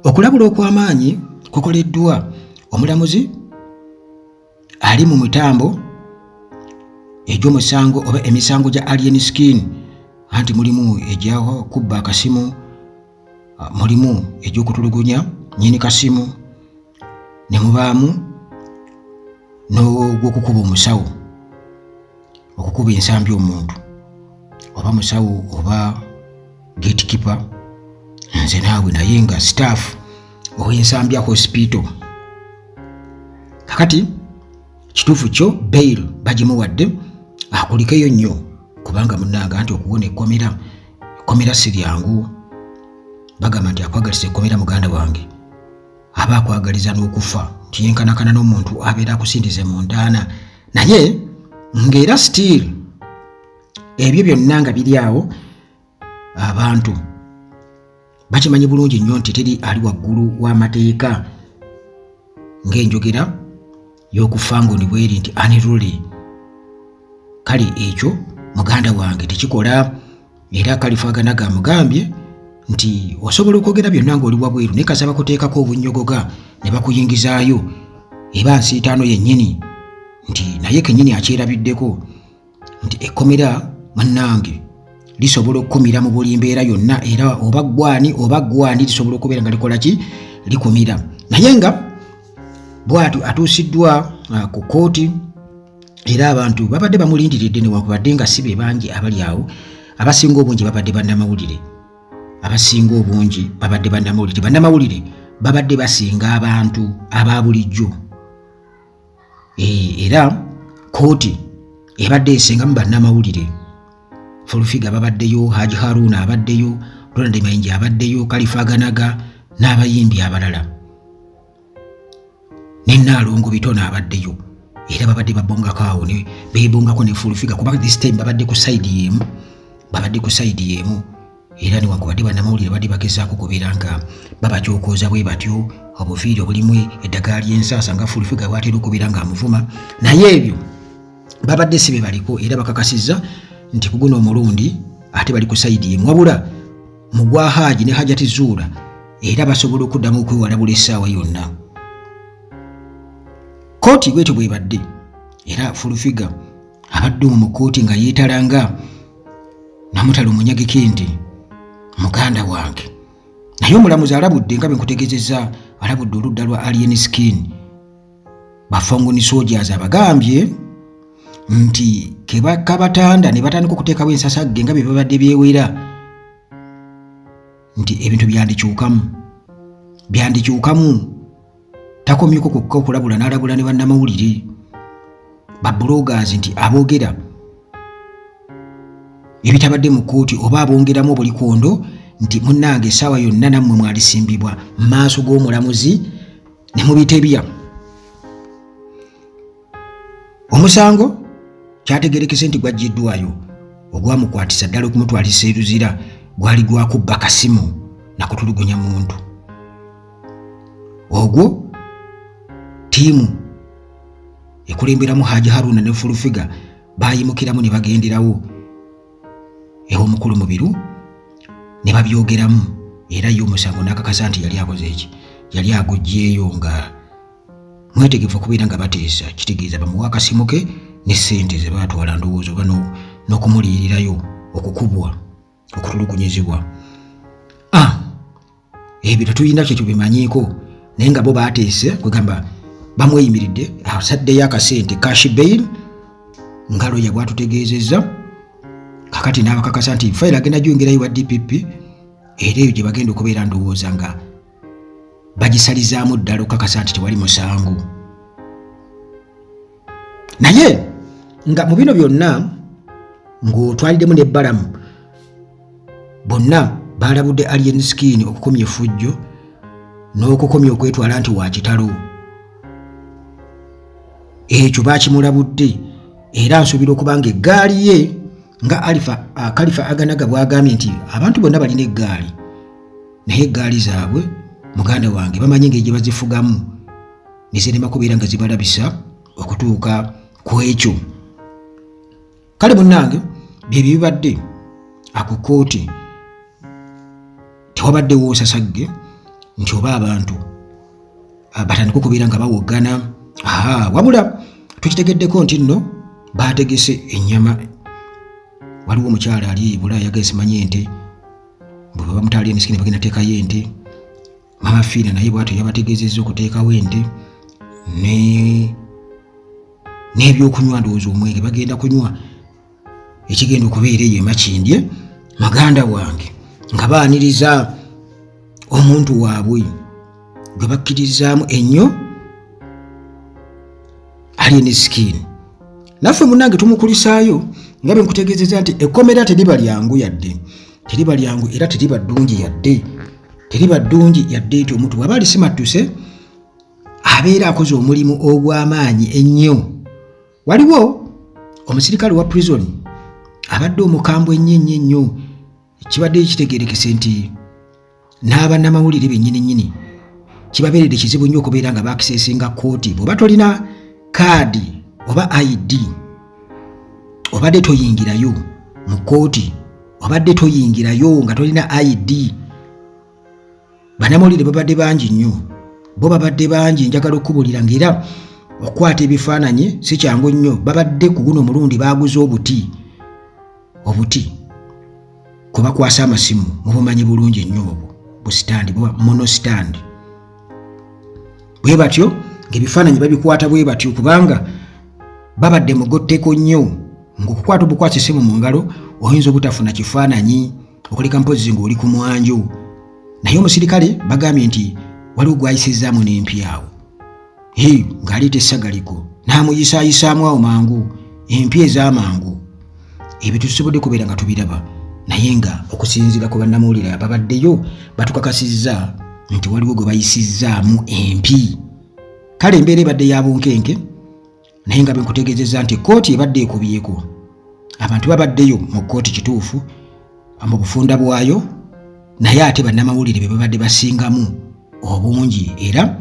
Okulabula okw'amaanyi kukoleddwa omulamuzi ali mu mitambo egy'omusango oba emisango gya Alien Skin, anti mulimu ejja kubba akasimu, mulimu egy'okutulugunya nnyini kasimu, ne mubaamu n'ogw'okukuba omusawo, okukuba ensambi omuntu, oba musawo oba gatekeeper, nze naawe naye nga staff ow'ensambya hospital. Kakati kituufu kyo bail bagimuwadde akulikeyo nnyo, kubanga munnanga anti okuwona ekkomera si lyangu. Bagamba nti akwagaliza ekkomera muganda wange aba akwagaliza n'okufa, nti yenkanakana n'omuntu abeera akusindize mu ntaana. Naye ng'era still ebyo byonna nga biri awo, abantu bakimanyi bulungi nnyo nti teri ali waggulu w'amateeka, ng'enjogera y'okufa ng'oni bweri nti unruly. Kale ekyo muganda wange tekikola, era Kalifaaganaga amugambye nti osobola okwogera byonna ng'oli wabweru, naye kasaba kuteekako obunnyogoga ne bakuyingizaayo eba nsiitaano yennyini, nti naye kennyini akyerabiddeko nti ekkomera munnange lisobola okukumira mu buli mbeera yonna, era oba gwani lisobola okubeera nga likola ki, likumira. Naye nga bw'atyo atuusiddwa ku kooti, era abantu babadde bamulindiridde newankubadde nga si be bangi abali awo. Abasinga obungi babadde bannamawulire, bannamawulire babadde basinga abantu aba bulijjo, era kooti ebadde esengamu bannamawulire. Fulufiga babaddeyo, Haji Haruna abaddeyo, Ronald Mayinja abaddeyo, Kalifaaganaga n'abayimbi abalala, ne Nnaalongo Bitono abaddeyo, era babadde babongako awo ne beebongako ne Fulufiga, kuba this time babadde ku side y'emu, era newankubadde bannamawulire badde bagezaako kubeera nga babakyokooza bwe batyo, obuviiri obulimu eddagala ly'ensaasa nga Fulufiga bw'atera okubeera nga amuvuma. Naye ebyo babadde si be baliko, era bakakasizza nti kuguno omulundi ate bali ku sayidi y'emu, wabula mu gwa Haji ne Hajati Zuura era basobola okuddamu okwewalabula essaawa yonna. Kooti bwetyo bwebadde, era Fulufiga abadde mu kooti nga yeetalanga namutala omunyagike nti muganda wange. Naye omulamuzi alabudde nga bwe nkutegeezezza, alabudde oludda lwa Alien Skin. Bafongoni soldiers abagambye nti kabatanda ne batandika okuteekawo ensasagge nga bye babadde byewera, nti ebintu byandikyukamu. Takomyeko kokka okulabula, n'alabula ne bannamawulire babulogazi nti aboogera ebitabadde mu kooti oba abongeramu obulikondo, nti munnange essaawa yonna nammwe mwalisimbibwa mu maaso g'omulamuzi ne mubitebya. Omusango kyategerekese nti gwaggiddwayo ogwamukwatisa ddala okumutwalisa eruzira gwali gwakubba kasimu nakutulugunya muntu. Ogwo ttiimu ekulemberamu Haji Haruna ne Fulufiga baayimukiramu ne bagenderawo ew'omukulu Mubiru ne babyogeramu, era ye omusango n'akakasa nti yali akoze eki, yali aguggyeeyo nga mwetegefu okubeera nga bateesa. Kitegeeza bamuwa akasimu ke ne ssente ze baatwala ndowooza oba n'okumuliirirayo okukubwa, okutulugunyizibwa. Ebyo tetulina kye tubimanyiiko, naye nga bo baateese kwegamba bamweyimiridde asaddeyo akasente cash bail nga loya bwatutegeezezza. Kakati n'abakakasa nti fayiro agenda gyongerayo wa DPP, era eyo gye bagenda okubeera ndowooza nga bagisalizaamu ddala okukakasa nti tewali musango. Naye nga mu bino byonna ng'otwaliddemu n'ebbalamu, bonna baalabudde Alien Skin okukomya effujjo n'okukomya okwetwala nti wa kitalo. Ekyo baakimulabudde, era nsuubira okuba nga eggaali ye nga Kalifaaganaga bw'agambye nti abantu bonna balina eggaali, naye eggaali zaabwe muganda wange bamanyi engeri gye bazifugamu ne zirema kubeera nga zibalabisa okutuuka ku ekyo. Kale munnange byebyo bibadde aku kooti, tewabaddewo nsasagge nti oba abantu batandika okubeera nga bawoggana. Wabula tukitegeddeko nti nno baategese ennyama. Waliwo omukyala ali Bulaaya yagala simanye ente, bwe baba mutali emisikini bagenda teekayo ente. Mama Fiina naye bw'atyo yabategeezezza okuteekawo ente n'ebyokunywa, ndowooza omwenge bagenda kunywa ekigenda okubeera eyo Makindye maganda wange, nga baaniriza omuntu waabwe gwe bakkirizaamu ennyo Alien Skin. Naffe munnange tumukulisaayo nga bwe nkutegeezezza nti ekkomera teriba lyangu yadde, teriba lyangu era teriba ddungi yadde, teriba ddungi yadde nti omuntu waba alisimattuse abeera akoze omulimu ogw'amaanyi ennyo. Waliwo omusirikale wa prison abadde omukambwe ennyo, kibadde kitegeerekese nti n'abannamawulire bennyini kibabeeredde kizibu nnyo okubeera nga baakiseesinga kkooti. bw'oba tolina kaadi oba ID obadde toyingirayo mu kkooti, obadde toyingirayo nga tolina ID. Bannamawulire babadde bangi nnyo, bo babadde bangi. Njagala okukubulira ng'era okukwata ebifaananyi si kyangu nnyo. Babadde ku guno omulundi baaguze obuti kwe bakwasa amasimu, mubumanyi bulungi nnyo obwo, busitandi buba monostand. Bwe batyo ng'ebifaananyi babikwata bwe batyo kubanga babadde mugotteko nnyo. Ng'okukwata obukwasa essimu mu ngalo oyinza obutafuna kifaananyi okuleka mpozi ng'oli ku mwanjo. Naye omusirikale bagambye nti waliwo gwayisizaamu n'empyawo ng'aleeta essagaliko n'amuyisaayisaamu awo mangu, empya ez'amangu. Ebyo tusobodde kubeera nga tubiraba, naye nga okusinziira ku bannamawulire ababaddeyo batukakasizza nti waliwo gwe bayisizaamu empi. Kale embeera ebadde ya bunkenke, naye nga benkutegeezezza nti kkooti ebadde ekubyeko. Abantu babaddeyo mu kkooti kituufu mu bufunda bwayo, naye ate bannamawulire be babadde basingamu obungi. Era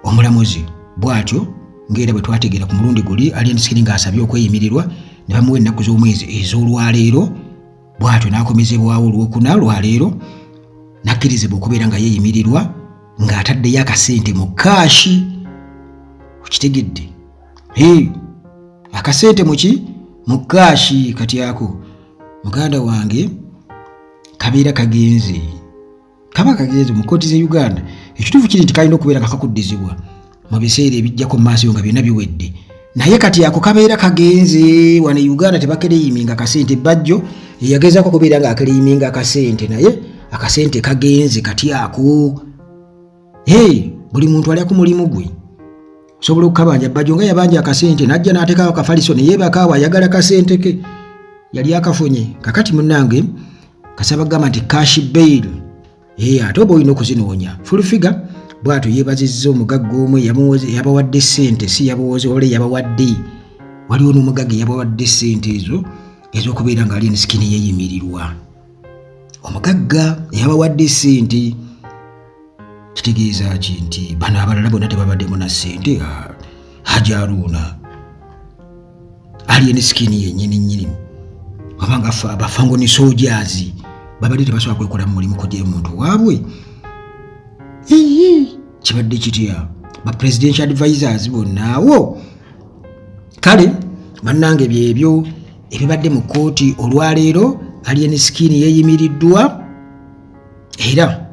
omulamuzi bw'atyo ng'era bwe twategeera ku mulundi guli Alien Skin ng'asabye okweyimirirwa ne bamuwa ennaku z'omwezi ez'olwaleero, bw'atyo n'akomezebwawo olwokuna lwaleero n'akkirizibwa okubeera nga yeeyimirirwa ng'ataddeyo akasente mu kaashi. Okitegedde? Akasente mu kaashi. Kati ako muganda wange kabeera kagenze, kaba kagenze mu kkooti z'e Uganda. Ekituufu kiri nti kalina okubeera nga kakuddizibwa mu biseera ebijjako mu maaso nga byonna biwedde, naye kati ako kabeera kagenze. Wano e Uganda tebakereyiminga akasente. Bajjo yagezaako okubeera nga akereyiminga akasente, naye akasente kagenze kati ako. Buli muntu alya ku mulimu gwe. Osobola okukabanja Bajjo nga yabanja akasente n'ajja n'ateekawo akafaliso ne yeebakaawo ayagala kasente ke yali akafunye. Kakati munnange kasaba gamba nti cash bail. Ate oba olina okuzinoonya full figure. Bw'atyo yeebazizza omugagga omu yabawadde ssente, si yabawoze ole yabawadde. Waliwo n'omugagga yabawadde ssente ezo ez'okubeera nga Alien Skin yeeyimirirwa. Omugagga yabawadde ssente. Kitegeeza ki nti bano abalala bonna tebabaddemu na ssente? Hajaruuna Alien Skin yennyini wabanga abafangoni soldiers babadde tebasobola kwekola mu mulimu kujja omuntu waabwe. Kibadde kitya? Ba presidential advisors bonnaawo. Kale bannange byebyo ebibadde mu kkooti olwaleero. Alien Skin yeeyimiriddwa era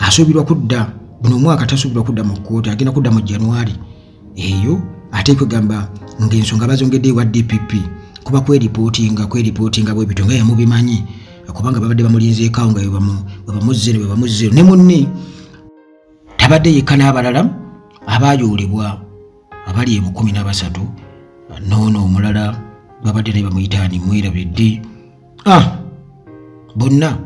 asuubirwa kudda buno omwaka, tasuubirwa kudda mu kkooti, agenda kudda mu January eyo. Ate kwegamba ng'ensonga bazongedde ewa DPP kuba kweripootinga bwe bityo nga yamubimanyi, kubanga babadde bamulinzeekaawo nga bwe bamuzze ne munne tabadde yekka n'abalala abaayoolebwa abali 13 noono omulala babadde naye bamuyitaani mwerabidde. Bonna